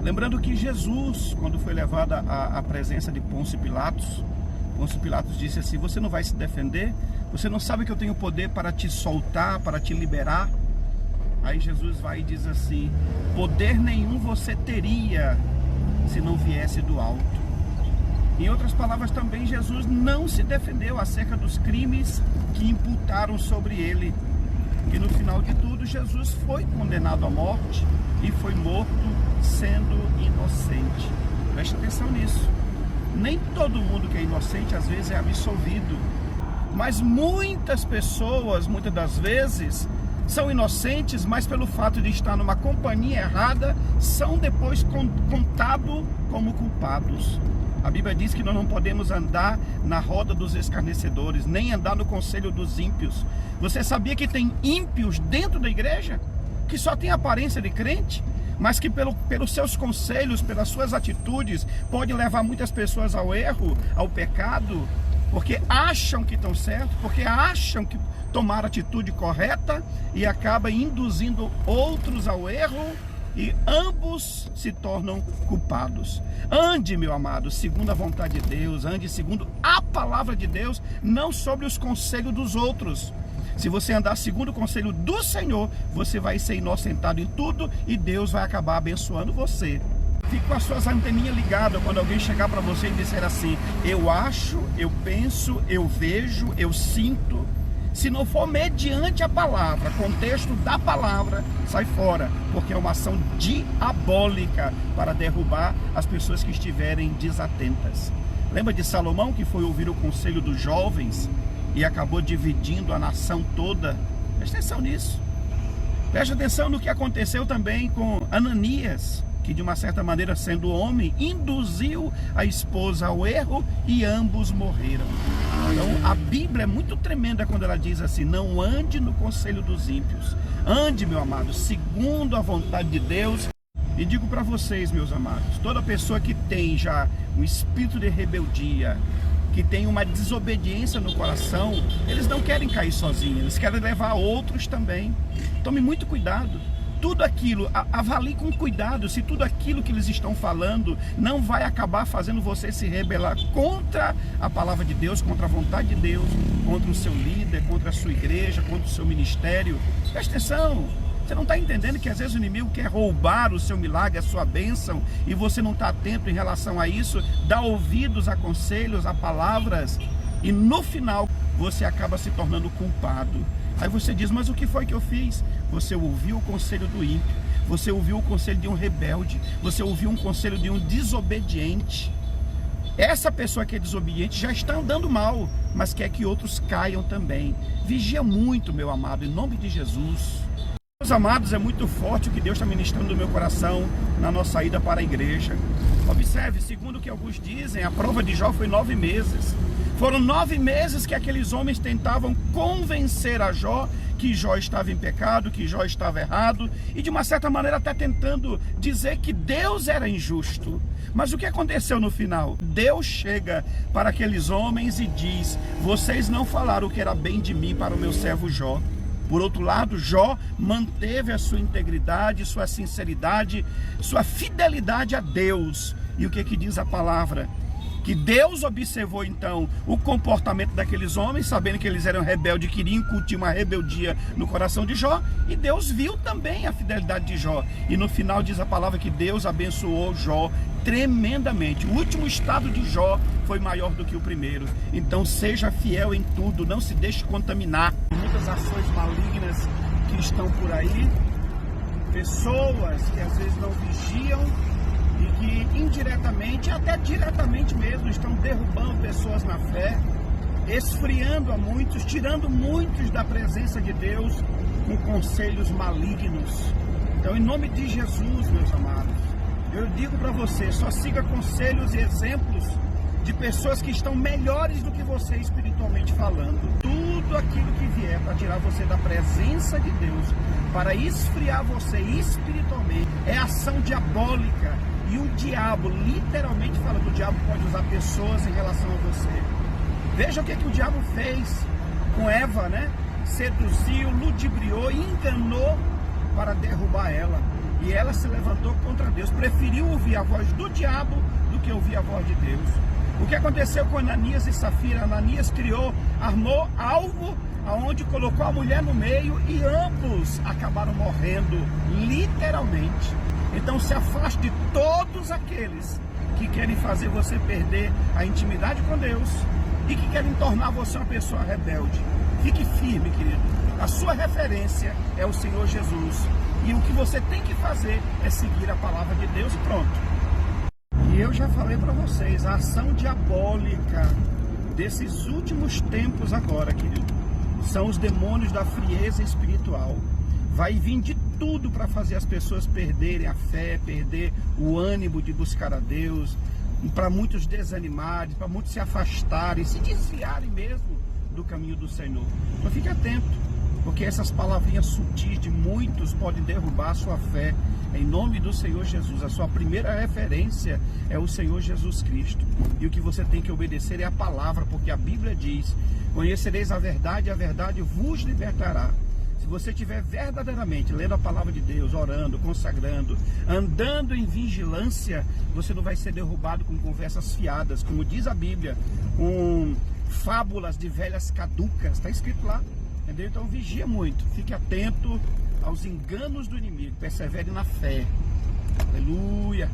Lembrando que Jesus, quando foi levado à presença de Pôncio Pilatos disse assim: você não vai se defender? Você não sabe que eu tenho poder para te soltar, para te liberar? Aí Jesus vai e diz assim: poder nenhum você teria se não viesse do alto. Em outras palavras, também Jesus não se defendeu acerca dos crimes que imputaram sobre ele. E no final de tudo, Jesus foi condenado à morte e foi morto sendo inocente. Preste atenção nisso. Nem todo mundo que é inocente às vezes é absolvido, mas muitas pessoas, muitas das vezes, são inocentes, mas pelo fato de estar numa companhia errada, são depois contados como culpados. A Bíblia diz que nós não podemos andar na roda dos escarnecedores, nem andar no conselho dos ímpios. Você sabia que tem ímpios dentro da igreja? Que só tem aparência de crente, mas que pelos seus conselhos, pelas suas atitudes, pode levar muitas pessoas ao erro, ao pecado, porque acham que estão certos, porque acham que tomaram a atitude correta e acaba induzindo outros ao erro, e ambos se tornam culpados. Ande, meu amado, segundo a vontade de Deus, ande segundo a palavra de Deus, não sobre os conselhos dos outros. Se você andar segundo o conselho do Senhor, você vai ser inocentado em tudo e Deus vai acabar abençoando você. Fique com as suas anteninhas ligadas quando alguém chegar para você e disser assim: eu acho, eu penso, eu vejo, eu sinto. Se não for mediante a palavra, contexto da palavra, sai fora, porque é uma ação diabólica para derrubar as pessoas que estiverem desatentas. Lembra de Salomão, que foi ouvir o conselho dos jovens e acabou dividindo a nação toda? Preste atenção nisso. Preste atenção no que aconteceu também com Ananias, que de uma certa maneira, sendo homem, induziu a esposa ao erro e ambos morreram. Então a Bíblia é muito tremenda quando ela diz assim: não ande no conselho dos ímpios, ande, meu amado, segundo a vontade de Deus. E digo para vocês, meus amados, toda pessoa que tem já um espírito de rebeldia, que tem uma desobediência no coração, eles não querem cair sozinhos, eles querem levar outros também. Tome muito cuidado. Tudo aquilo, avalie com cuidado se tudo aquilo que eles estão falando não vai acabar fazendo você se rebelar contra a palavra de Deus, contra a vontade de Deus, contra o seu líder, contra a sua igreja, contra o seu ministério. Preste atenção. Você não está entendendo que às vezes o inimigo quer roubar o seu milagre, a sua bênção, e você não está atento em relação a isso, dá ouvidos a conselhos, a palavras, e no final você acaba se tornando culpado. Aí você diz: mas o que foi que eu fiz? Você ouviu o conselho do ímpio, você ouviu o conselho de um rebelde, você ouviu um conselho de um desobediente. Essa pessoa que é desobediente já está andando mal, mas quer que outros caiam também. Vigia muito, meu amado, em nome de Jesus. Meus amados, é muito forte o que Deus está ministrando no meu coração na nossa ida para a igreja. Observe, segundo o que alguns dizem, a prova de Jó foi 9 meses. Foram 9 meses que aqueles homens tentavam convencer a Jó que Jó estava em pecado, que Jó estava errado, e de uma certa maneira até tentando dizer que Deus era injusto. Mas o que aconteceu no final? Deus chega para aqueles homens e diz: vocês não falaram o que era bem de mim para o meu servo Jó. Por outro lado, Jó manteve a sua integridade, sua sinceridade, sua fidelidade a Deus. E o que diz a palavra? Que Deus observou então o comportamento daqueles homens, sabendo que eles eram rebeldes, queriam incutir uma rebeldia no coração de Jó, e Deus viu também a fidelidade de Jó. E no final diz a palavra que Deus abençoou Jó tremendamente. O último estado de Jó foi maior do que o primeiro. Então seja fiel em tudo, não se deixe contaminar. Muitas ações malignas que estão por aí, pessoas que às vezes não vigiam e que indiretamente, até diretamente mesmo, estão derrubando pessoas na fé, esfriando a muitos, tirando muitos da presença de Deus com conselhos malignos. Então, em nome de Jesus, meus amados, eu digo para você: só siga conselhos e exemplos de pessoas que estão melhores do que você espiritualmente falando. Tudo aquilo que vier para tirar você da presença de Deus, para esfriar você espiritualmente, é ação diabólica. E o diabo, literalmente falando, o diabo pode usar pessoas em relação a você. Veja o que o diabo fez com Eva, né? Seduziu, ludibriou, enganou para derrubar ela. e ela se levantou contra Deus, preferiu ouvir a voz do diabo do que ouvir a voz de Deus. O que aconteceu com Ananias e Safira? Ananias armou algo aonde colocou a mulher no meio e ambos acabaram morrendo, literalmente. Então se afaste de todos aqueles que querem fazer você perder a intimidade com Deus e que querem tornar você uma pessoa rebelde. Fique firme, querido. A sua referência é o Senhor Jesus. E o que você tem que fazer é seguir a palavra de Deus e pronto. E eu já falei para vocês, a ação diabólica desses últimos tempos agora, querido, são os demônios da frieza espiritual. Vai vir de tudo para fazer as pessoas perderem a fé, perder o ânimo de buscar a Deus, para muitos desanimarem, para muitos se afastarem, se desviarem mesmo do caminho do Senhor. Então fique atento, porque essas palavrinhas sutis de muitos podem derrubar a sua fé. Em nome do Senhor Jesus, a sua primeira referência é o Senhor Jesus Cristo. E o que você tem que obedecer é a palavra, porque a Bíblia diz: conhecereis a verdade e a verdade vos libertará. Se você estiver verdadeiramente lendo a palavra de Deus, orando, consagrando, andando em vigilância, você não vai ser derrubado com conversas fiadas, como diz a Bíblia, com fábulas de velhas caducas. Está escrito lá, entendeu? Então vigia muito, fique atento aos enganos do inimigo, persevere na fé. Aleluia!